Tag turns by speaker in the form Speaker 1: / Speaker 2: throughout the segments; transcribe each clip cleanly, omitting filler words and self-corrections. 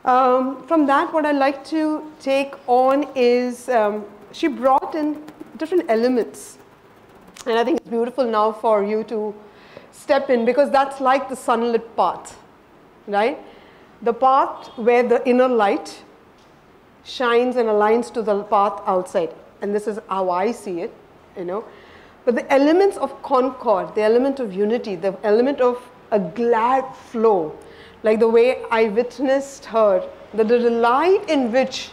Speaker 1: From that, what I'd like to take on is she brought in different elements. And I think it's beautiful now for you to step in, because that's like the sunlit path, right? The path where the inner light shines and aligns to the path outside. And this is how I see it, you know. But the elements of concord, the element of unity, the element of a glad flow, like the way I witnessed her, the delight in which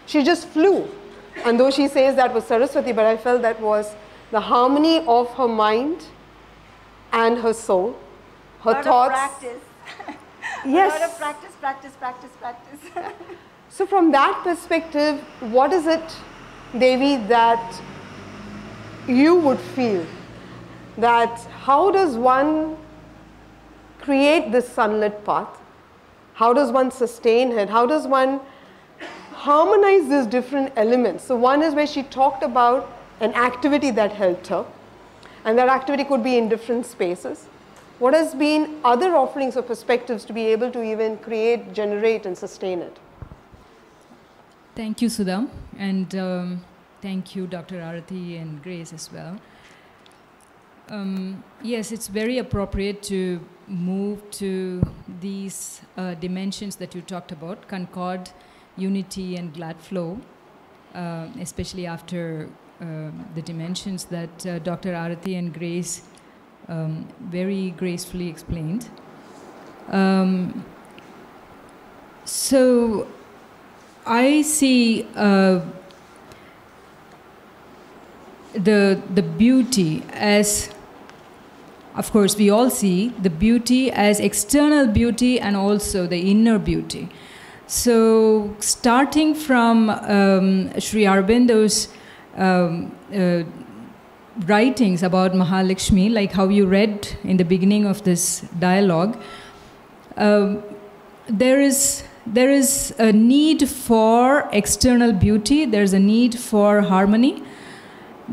Speaker 1: she just flew. And though she says that was Saraswati, but I felt that was the harmony of her mind and her soul, her thoughts.
Speaker 2: Practice.
Speaker 1: Yes.
Speaker 2: A lot of practice, practice, practice, practice.
Speaker 1: So from that perspective, what is it, Devi, that you would feel that how does one create this sunlit path? How does one sustain it? How does one harmonize these different elements? So one is where she talked about an activity that helped her, and that activity could be in different spaces. What has been other offerings or perspectives to be able to even create, generate and sustain it?
Speaker 3: Thank you, Sudha, and thank you, Dr. Arati and Grace as well. Yes, it's very appropriate to move to these dimensions that you talked about, concord, unity and glad flow, especially after the dimensions that Dr. Arati and Grace very gracefully explained. So I see the beauty as, of course, we all see the beauty as external beauty and also the inner beauty. So starting from Sri Aurobindo's writings about Mahalakshmi, like how you read in the beginning of this dialogue, there is a need for external beauty, there's a need for harmony.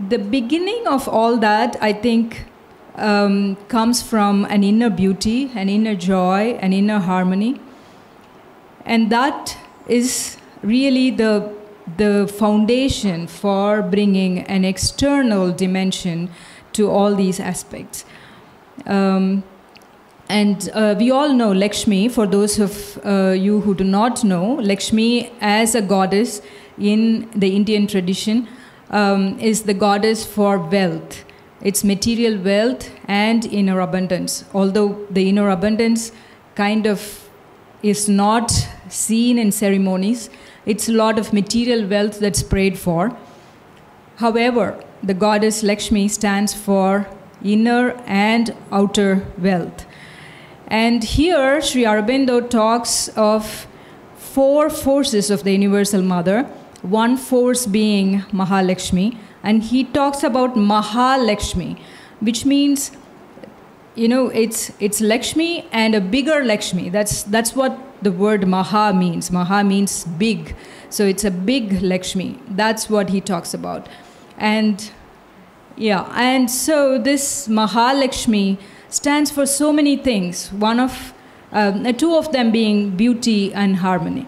Speaker 3: The beginning of all that, I think, comes from an inner beauty, an inner joy, an inner harmony. And that is really the foundation for bringing an external dimension to all these aspects. And we all know Lakshmi. For those of you who do not know, Lakshmi as a goddess in the Indian tradition is the goddess for wealth. It's material wealth and inner abundance. Although the inner abundance kind of is not seen in ceremonies, it's a lot of material wealth that's prayed for. However, the goddess Lakshmi stands for inner and outer wealth. And here, Sri Aurobindo talks of 4 forces of the Universal Mother, one force being Mahalakshmi, and he talks about Mahalakshmi, which means, you know, it's Lakshmi and a bigger Lakshmi. That's what the word Maha means. Maha means big. So it's a big Lakshmi. That's what he talks about. And yeah, and so this Mahalakshmi stands for so many things. Two of them being beauty and harmony.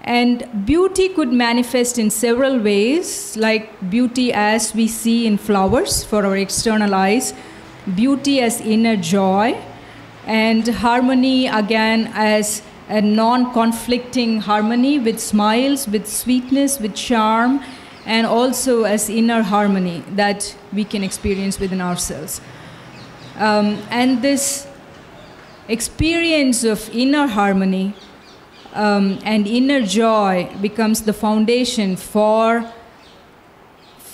Speaker 3: And beauty could manifest in several ways, like beauty as we see in flowers for our external eyes, beauty as inner joy, and harmony again as a non-conflicting harmony with smiles, with sweetness, with charm, and also as inner harmony that we can experience within ourselves. And this experience of inner harmony and inner joy becomes the foundation for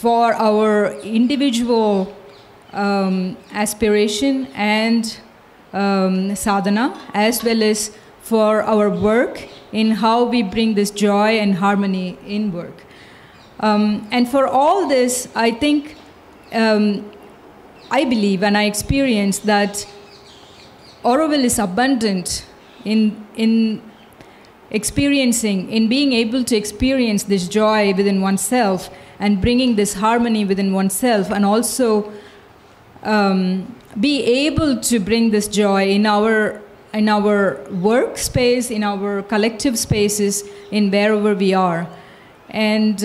Speaker 3: our individual aspiration and sadhana, as well as for our work in how we bring this joy and harmony in work. And for all this, I think, I believe and I experience that Auroville is abundant in experiencing, in being able to experience this joy within oneself and bringing this harmony within oneself, and also be able to bring this joy in our in our workspace, in our collective spaces, in wherever we are. And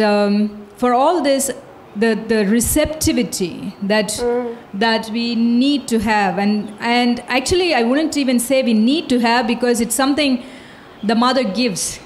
Speaker 3: for all this, the receptivity that we need to have, and actually I wouldn't even say we need to have, because it's something the mother gives.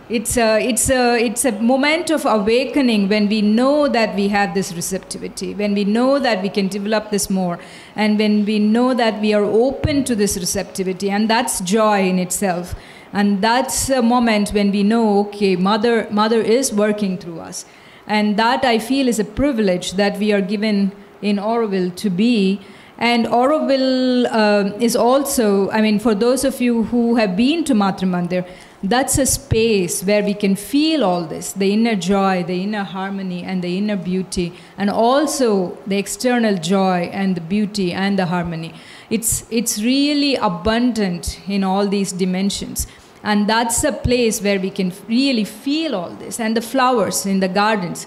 Speaker 3: It's a moment of awakening when we know that we have this receptivity, when we know that we can develop this more, and when we know that we are open to this receptivity, and that's joy in itself. And that's a moment when we know, okay, mother is working through us. And that, I feel, is a privilege that we are given in Auroville to be. And Auroville is also, I mean, for those of you who have been to Matra Mandir, that's a space where we can feel all this, the inner joy, the inner harmony, and the inner beauty, and also the external joy and the beauty and the harmony. It's really abundant in all these dimensions. And that's a place where we can really feel all this. And the flowers in the gardens.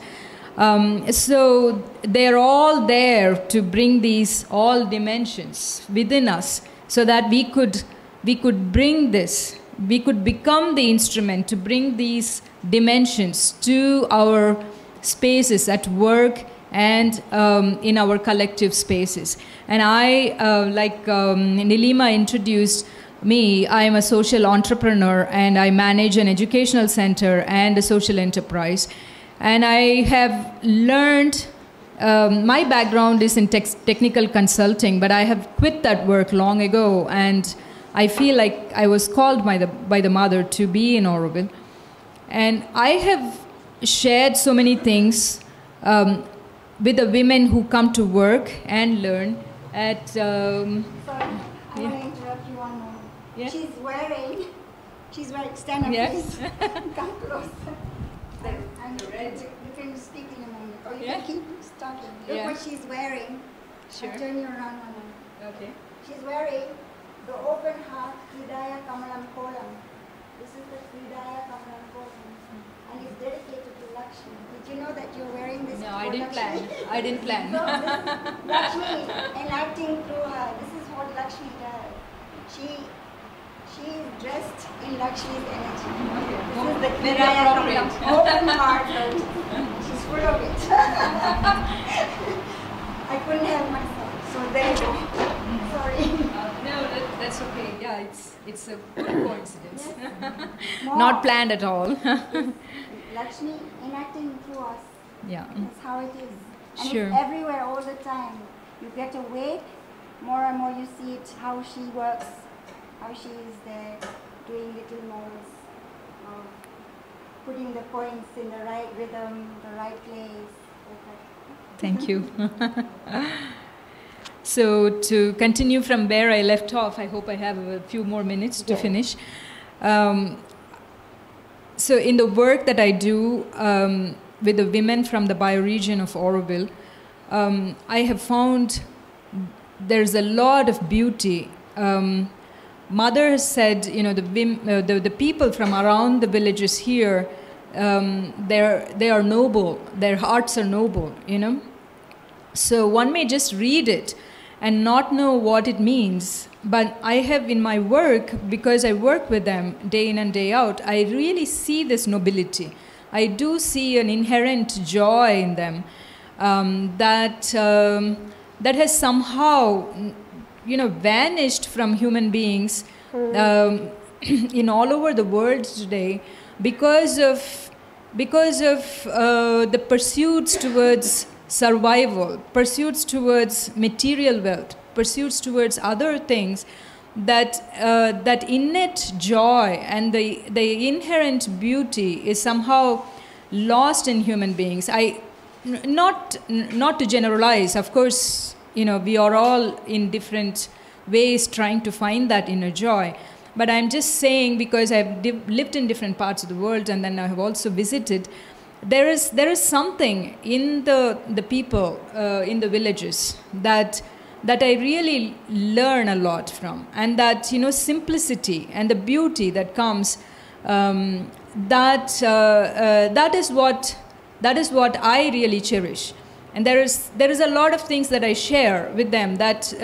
Speaker 3: So they're all there to bring these all dimensions within us, so that we could bring this, we could become the instrument to bring these dimensions to our spaces at work and in our collective spaces. And I, like Nilima introduced me, I am a social entrepreneur, and I manage an educational center and a social enterprise. And I have learned, my background is in technical consulting, but I have quit that work long ago, and I feel like I was called by the mother to be in Auroville. And I have shared so many things with the women who come to work and learn at...
Speaker 2: Sorry, I want to interrupt you one moment.
Speaker 3: Yeah?
Speaker 2: She's wearing, stand up
Speaker 3: Yes.
Speaker 2: please. Come closer. I'm ready. You can speak in a moment, or you
Speaker 3: Yeah?
Speaker 2: can keep talking. Look
Speaker 3: Yeah.
Speaker 2: what she's wearing.
Speaker 3: Sure.
Speaker 2: I'll turn you around one moment.
Speaker 3: Okay.
Speaker 2: She's wearing the open heart Hridaya Kamalam Kolam. This is the Hridaya Kamalam Kolam, and it's dedicated to Lakshmi. Did you know that you're wearing this?
Speaker 3: No,
Speaker 2: for
Speaker 3: I didn't plan.
Speaker 2: Lakshmi?
Speaker 3: I didn't plan.
Speaker 2: So this Lakshmi enacting through her. This is what Lakshmi does. She is dressed in Lakshmi's energy. This is the
Speaker 3: Very
Speaker 2: Hridaya
Speaker 3: appropriate.
Speaker 2: Kamalam, open heart. She's full of it. I couldn't help myself. So there you go. Sorry.
Speaker 3: No, that's okay. Yeah, it's a good coincidence.
Speaker 2: Yes.
Speaker 3: Not planned at all.
Speaker 2: Lakshmi enacting through us.
Speaker 3: Yeah.
Speaker 2: That's how it is. And
Speaker 3: Sure.
Speaker 2: it's everywhere all the time. You get awake, more and more you see it, how she works, how she is there doing little moves, putting the points in the right rhythm, the right place.
Speaker 3: Thank you. So to continue from where I left off, I hope I have a few more minutes to finish. So in the work that I do with the women from the bioregion of Auroville, I have found there's a lot of beauty. Mother has said, you know, the people from around the villages here, they are noble, their hearts are noble, you know. So one may just read it and not know what it means. But I have in my work, because I work with them day in and day out, I really see this nobility. I do see an inherent joy in them that has somehow, you know, vanished from human beings in all over the world today because of the pursuits towards survival, pursuits towards material wealth, pursuits towards other things, that innate joy and the inherent beauty is somehow lost in human beings. Not to generalize, of course, you know, we are all in different ways trying to find that inner joy. But I'm just saying, because I've lived in different parts of the world and then I have also visited, there is something in the people in the villages that I really learn a lot from, and that, you know, simplicity and the beauty that comes, that is what I really cherish. And there is a lot of things that I share with them that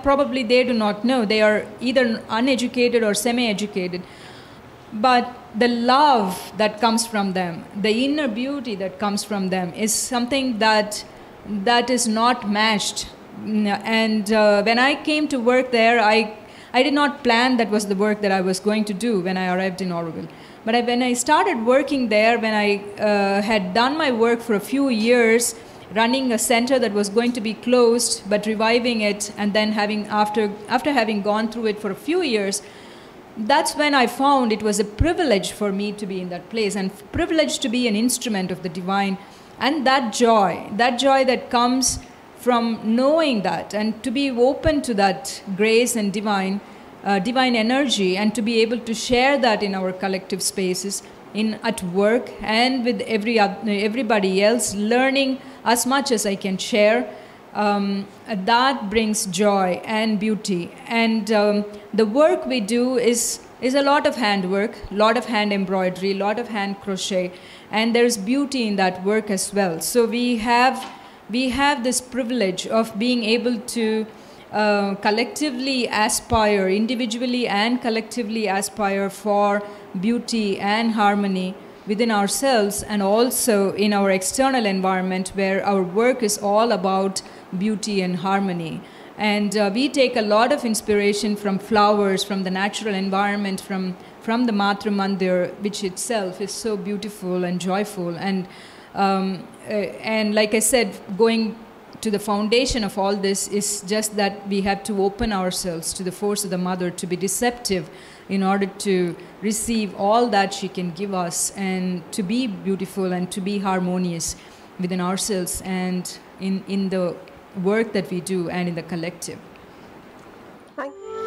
Speaker 3: probably they do not know. They are either uneducated or semi-educated. But the love that comes from them, the inner beauty that comes from them is something that is not matched. And when I came to work there, I did not plan that was the work that I was going to do when I arrived in Oroville. But when I started working there, when I had done my work for a few years, running a center that was going to be closed, but reviving it, and then after having gone through it for a few years, that's when I found it was a privilege for me to be in that place, and privilege to be an instrument of the divine. And that joy that comes from knowing that, and to be open to that grace and divine energy, and to be able to share that in our collective spaces, at work and with everybody else, learning as much as I can share, that brings joy and beauty. And the work we do is a lot of handwork, a lot of hand embroidery, a lot of hand crochet, and there's beauty in that work as well. So we have this privilege of being able to collectively aspire, individually and collectively aspire for beauty and harmony within ourselves, and also in our external environment, where our work is all about beauty and harmony. And we take a lot of inspiration from flowers, from the natural environment, from the Matru Mandir, which itself is so beautiful and joyful. And like I said, going to the foundation of all this is just that we have to open ourselves to the force of the Mother, to be receptive in order to receive all that she can give us, and to be beautiful and to be harmonious within ourselves and in the work that we do and in the collective.
Speaker 1: Thank you.